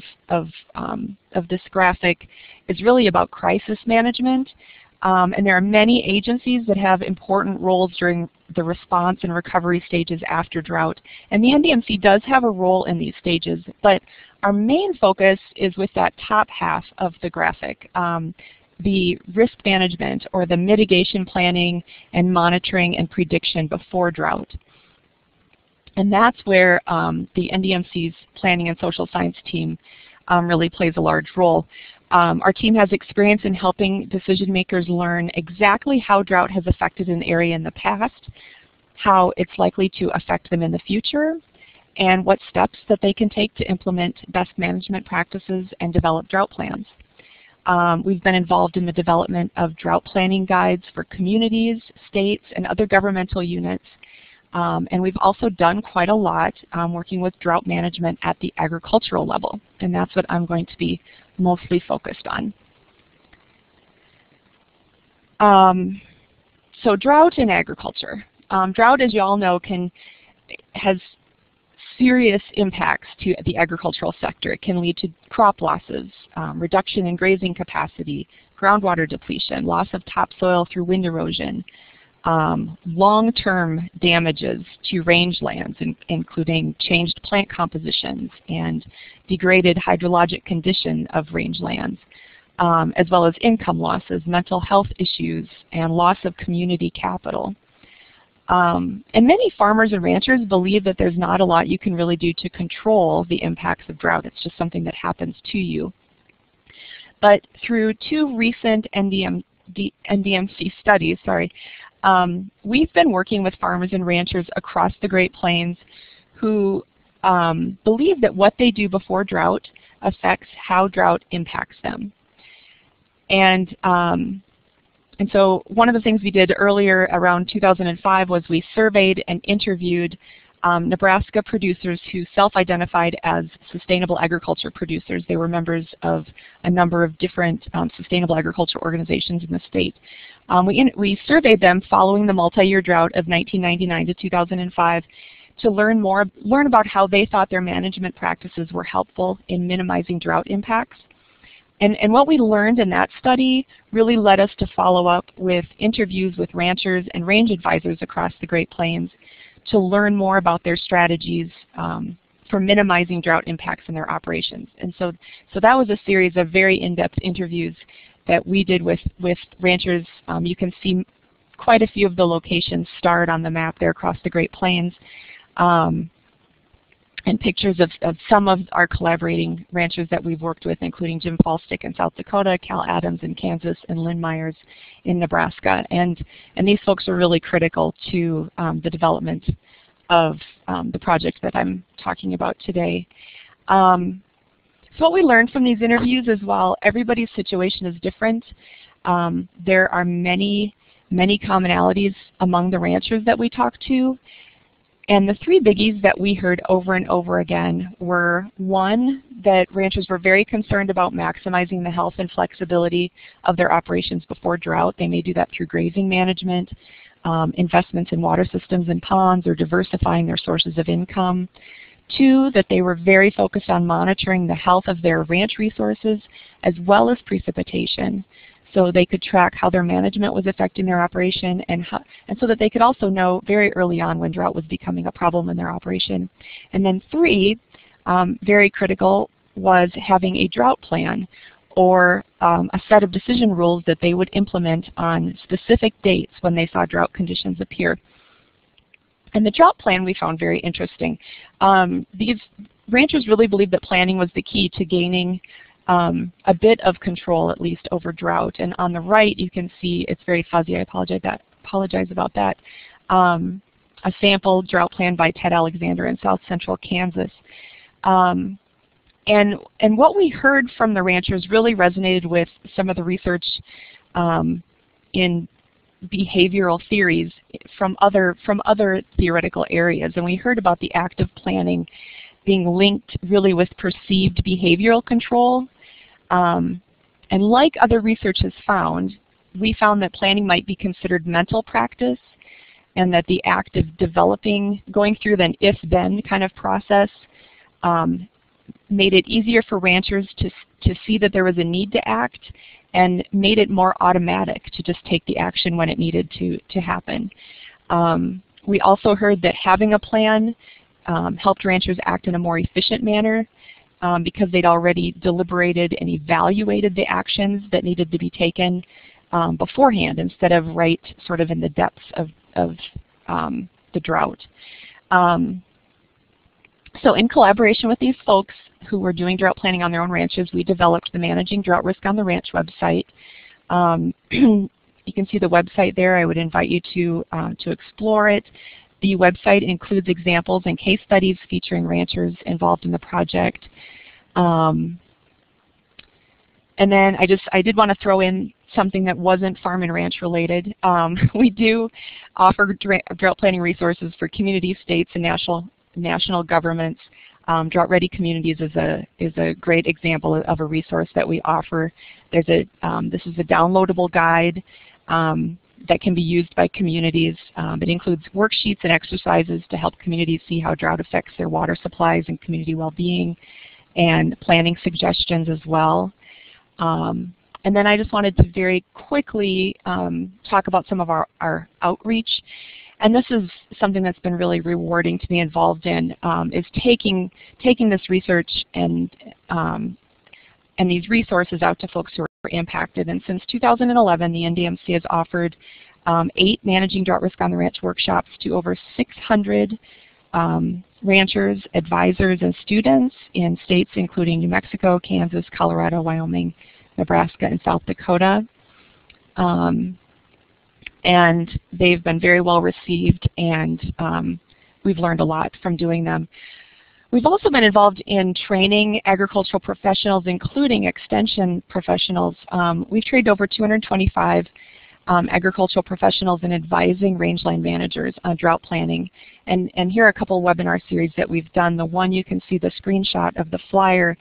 this graphic is really about crisis management. And there are many agencies that have important roles during the response and recovery stages after drought. And the NDMC does have a role in these stages, but our main focus is with that top half of the graphic, the risk management or the mitigation planning and monitoring and prediction before drought. And that's where the NDMC's planning and social science team really plays a large role. Our team has experience in helping decision makers learn exactly how drought has affected an area in the past, how it's likely to affect them in the future, and what steps that they can take to implement best management practices and develop drought plans. We've been involved in the development of drought planning guides for communities, states, and other governmental units. And we've also done quite a lot working with drought management at the agricultural level, and that's what I'm going to be mostly focused on. So drought in agriculture. Drought, as you all know, has serious impacts to the agricultural sector. It can lead to crop losses, reduction in grazing capacity, groundwater depletion, loss of topsoil through wind erosion, long-term damages to rangelands, including changed plant compositions and degraded hydrologic condition of rangelands, as well as income losses, mental health issues, and loss of community capital. And many farmers and ranchers believe that there's not a lot you can really do to control the impacts of drought. It's just something that happens to you. But through two recent NDMC studies, we've been working with farmers and ranchers across the Great Plains who believe that what they do before drought affects how drought impacts them. And so one of the things we did earlier around 2005 was we surveyed and interviewed Nebraska producers who self-identified as sustainable agriculture producers. They were members of a number of different sustainable agriculture organizations in the state. We surveyed them following the multi-year drought of 1999 to 2005 to learn about how they thought their management practices were helpful in minimizing drought impacts. And what we learned in that study really led us to follow up with interviews with ranchers and range advisors across the Great Plains to learn more about their strategies for minimizing drought impacts in their operations. And so that was a series of very in-depth interviews that we did with ranchers. You can see quite a few of the locations starred on the map there across the Great Plains. and pictures of some of our collaborating ranchers that we've worked with, including Jim Falstick in South Dakota, Cal Adams in Kansas, and Lynn Myers in Nebraska. And these folks are really critical to the development of the project that I'm talking about today. So what we learned from these interviews is while everybody's situation is different, there are many commonalities among the ranchers that we talked to. And the three biggies that we heard over and over again were, one, that ranchers were very concerned about maximizing the health and flexibility of their operations before drought. They may do that through grazing management, investments in water systems and ponds, or diversifying their sources of income. Two, that they were very focused on monitoring the health of their ranch resources as well as precipitation, so they could track how their management was affecting their operation, and so that they could also know very early on when drought was becoming a problem in their operation. And then three, very critical, was having a drought plan, or a set of decision rules that they would implement on specific dates when they saw drought conditions appear. And the drought plan we found very interesting. These ranchers really believed that planning was the key to gaining a bit of control, at least, over drought. And on the right, you can see, it's very fuzzy, I apologize about that, a sample drought plan by Ted Alexander in south central Kansas. And what we heard from the ranchers really resonated with some of the research in behavioral theories from other theoretical areas. And we heard about the active planning being linked really with perceived behavioral control. And like other research has found, we found that planning might be considered mental practice, and that the act of developing, going through an if-then kind of process, made it easier for ranchers to see that there was a need to act, and made it more automatic to just take the action when it needed to happen. We also heard that having a plan helped ranchers act in a more efficient manner because they'd already deliberated and evaluated the actions that needed to be taken beforehand, instead of right sort of in the depths of the drought. So in collaboration with these folks who were doing drought planning on their own ranches, we developed the Managing Drought Risk on the Ranch website. You can see the website there. I would invite you to explore it. The website includes examples and case studies featuring ranchers involved in the project. And then I did want to throw in something that wasn't farm and ranch related. We do offer drought planning resources for community, states, and national governments. Drought-Ready Communities is a great example of a resource that we offer. This is a downloadable guide that can be used by communities. It includes worksheets and exercises to help communities see how drought affects their water supplies and community well-being, and planning suggestions as well. And then I just wanted to very quickly talk about some of our outreach. And this is something that's been really rewarding to be involved in, is taking this research and these resources out to folks who are impacted. And since 2011, the NDMC has offered 8 Managing Drought Risk on the Ranch workshops to over 600 ranchers, advisors, and students in states including New Mexico, Kansas, Colorado, Wyoming, Nebraska, and South Dakota. And they've been very well received, and we've learned a lot from doing them. We've also been involved in training agricultural professionals, including extension professionals. We've trained over 225 agricultural professionals in advising rangeland managers on drought planning. And here are a couple webinar series that we've done. The one you can see the screenshot of the flyer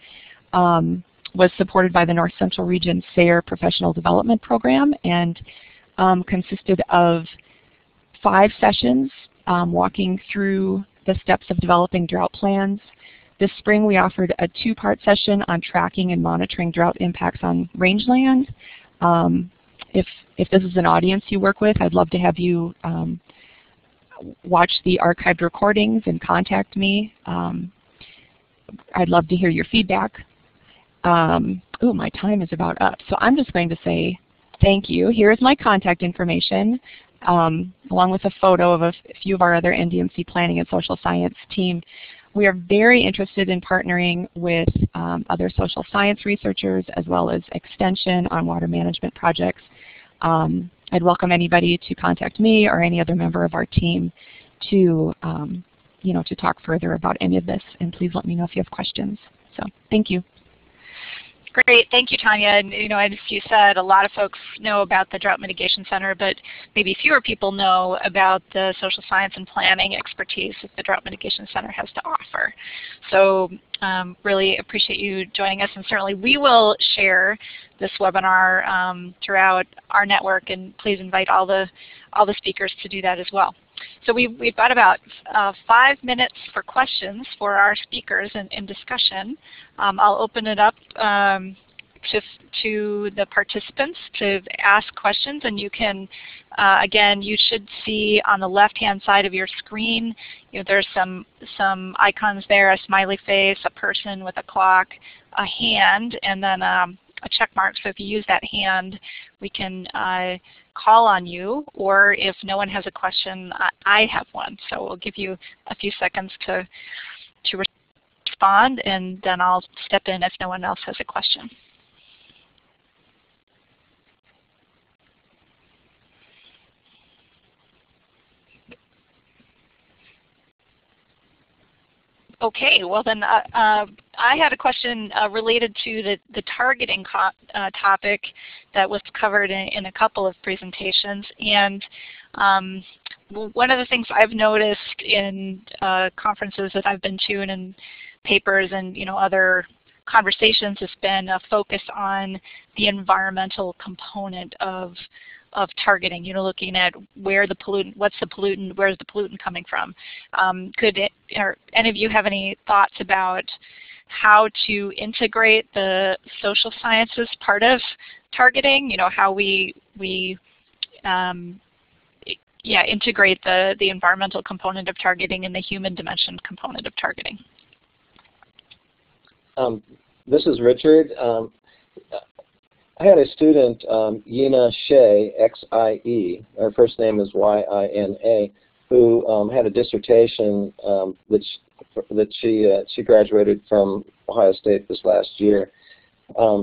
was supported by the North Central Region SARE Professional Development Program, and consisted of 5 sessions walking through the steps of developing drought plans. This spring we offered a 2-part session on tracking and monitoring drought impacts on rangeland. If this is an audience you work with, I'd love to have you watch the archived recordings and contact me. I'd love to hear your feedback. Ooh, my time is about up, so I'm just going to say thank you. Here's my contact information, along with a photo of a few of our other NDMC planning and social science team. We are very interested in partnering with other social science researchers as well as Extension on water management projects. I'd welcome anybody to contact me or any other member of our team to, to talk further about any of this. And please let me know if you have questions. So thank you. Great, thank you, Tanya. And as you said, a lot of folks know about the Drought Mitigation Center, but maybe fewer people know about the social science and planning expertise that the Drought Mitigation Center has to offer. So really appreciate you joining us, and certainly we will share this webinar throughout our network, and please invite all the speakers to do that as well. So we've got about 5 minutes for questions for our speakers in discussion. I'll open it up to the participants to ask questions, and you can, again, you should see on the left-hand side of your screen, there's some icons there, a smiley face, a person with a clock, a hand, and then a check mark. So if you use that hand, we can call on you, or if no one has a question, I have one. So we'll give you a few seconds to respond, and then I'll step in if no one else has a question. Okay, well then I had a question related to the targeting topic that was covered in a couple of presentations. And one of the things I've noticed in conferences that I've been to and in papers and other conversations has been a focus on the environmental component of targeting, looking at where the pollutant, what's the pollutant, where's the pollutant coming from. Or any of you have any thoughts about how to integrate the social sciences part of targeting? How we integrate the environmental component of targeting and the human dimension component of targeting. This is Richard. I had a student, Yina Shea, X-I-E, her first name is Y-I-N-A, who had a dissertation that she graduated from Ohio State this last year.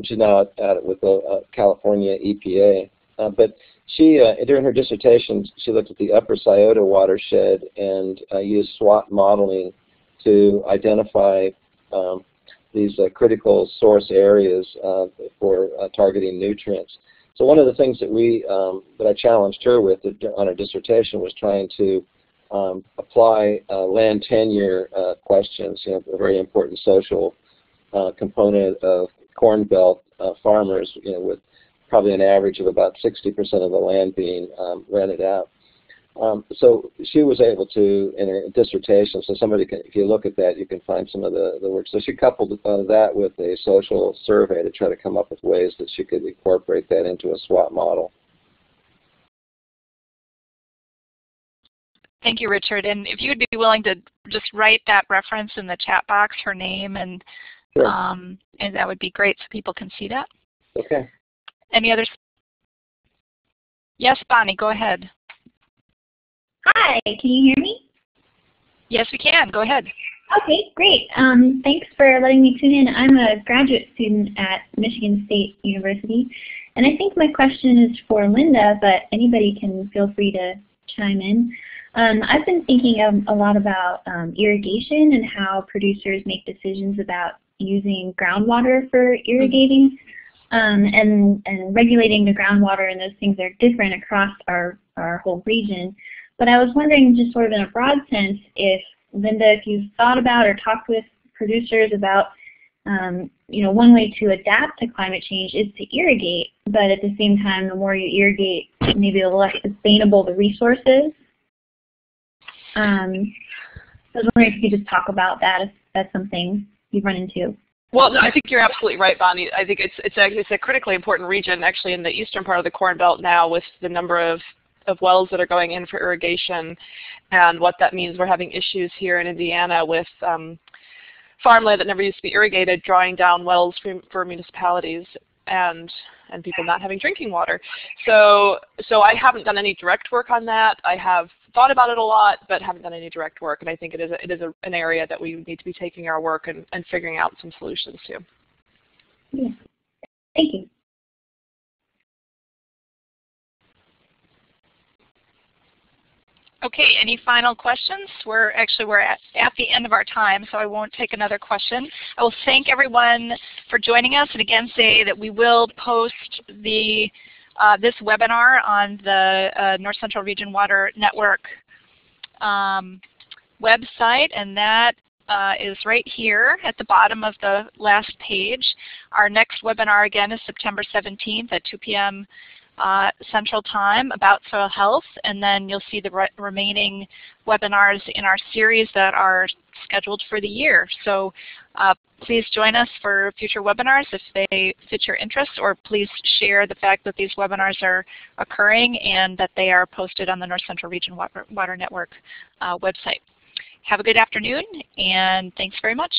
She's now at it with the California EPA. But she, during her dissertation, she looked at the Upper Scioto watershed and used SWOT modeling to identify these critical source areas for targeting nutrients. So one of the things that that I challenged her with on her dissertation was trying to apply land tenure questions, a very important social component of Corn Belt farmers, with probably an average of about 60% of the land being rented out. So she was able to, in her dissertation, so somebody can, if you look at that, you can find some of the work. So she coupled that with a social survey to try to come up with ways that she could incorporate that into a SWOT model. Thank you, Richard. And if you would be willing to just write that reference in the chat box, her name, and sure. And that would be great so people can see that. Okay. Any others? Yes, Bonnie, go ahead. Hi, can you hear me? Yes, we can. Go ahead. Okay, great. Thanks for letting me tune in. I'm a graduate student at Michigan State University, and I think my question is for Linda, but anybody can feel free to chime in. I've been thinking a lot about irrigation and how producers make decisions about using groundwater for irrigating, and regulating the groundwater, and those things are different across our whole region. But I was wondering, just sort of in a broad sense, if Linda, if you've thought about or talked with producers about, one way to adapt to climate change is to irrigate, but at the same time, the more you irrigate, maybe the less sustainable the resource is. So I was wondering if you could just talk about that, if that's something you've run into. Well, no, I think you're absolutely right, Bonnie. I think it's a critically important region, actually, in the eastern part of the Corn Belt now, with the number of wells that are going in for irrigation, and what that means. We're having issues here in Indiana with farmland that never used to be irrigated, drawing down wells for municipalities, and people not having drinking water. So I haven't done any direct work on that. I have thought about it a lot, but haven't done any direct work. And I think it is an area that we need to be taking our work and figuring out some solutions to. Yeah. Thank you. Okay, any final questions? We're at the end of our time, so I won't take another question. I will thank everyone for joining us, and again say that we will post the this webinar on the North Central Region Water Network website, and that is right here at the bottom of the last page. Our next webinar again is September 17th at 2 p.m. Central Time about soil health, and then you'll see the remaining webinars in our series that are scheduled for the year. So please join us for future webinars if they fit your interest, or please share the fact that these webinars are occurring and that they are posted on the North Central Region Water Network website. Have a good afternoon, and thanks very much.